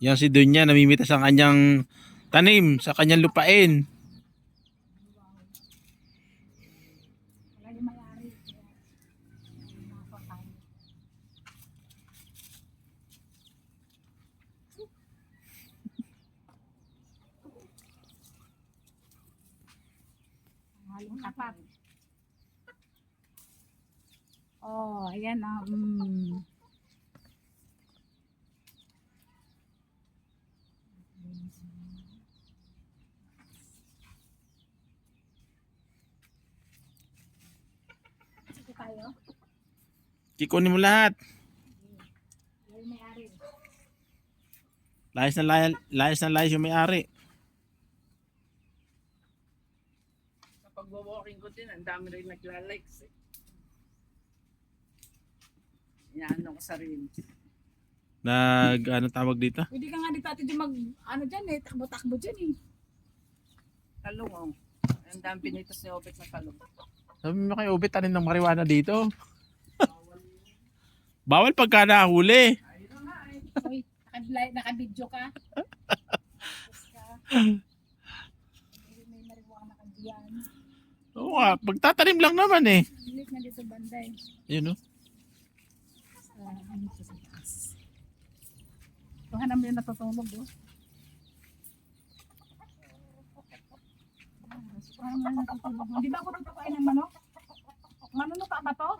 Yan si Dunya, namimitas ang kanyang tanim sa kanyang lupain. Wala yung may-ari. Nakakatayo. Halong tapat. Oh, ayan ah. Sige tayo. Kikunin mo lahat. Wala yung may-ari. Layas yung may-ari. Sa pagwo-walking ko din, ang dami rin nagla-likes eh. Inaano ko sarili. Ano tawag dito? Pwede ka nga dito ate dyan ano dyan eh, takbo-takbo dyan eh. Talong oh. Ang dami pinitos ni Obet sa talong. Sabi mo kay Ube, tanim ng marijuana dito. Bawal pagka nahuli. Uy, naka-video ka. May marijuana ka diyan. Oo nga, pagtatanim lang naman eh. Ulit na dito banday. Yun o. Ano ito sa taas. Tuhan naman yung natutulog oh. Tuhan naman natutulog. Hindi ba ako nagpakain ng manok? Manunuka ba to?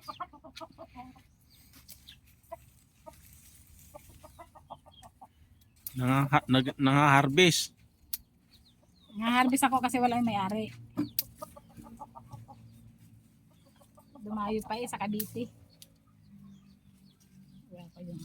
Nangaharvest. Nga-harvest ako kasi wala yung may-ari. Dumayo pa eh sa Cavite. Wala pa yun.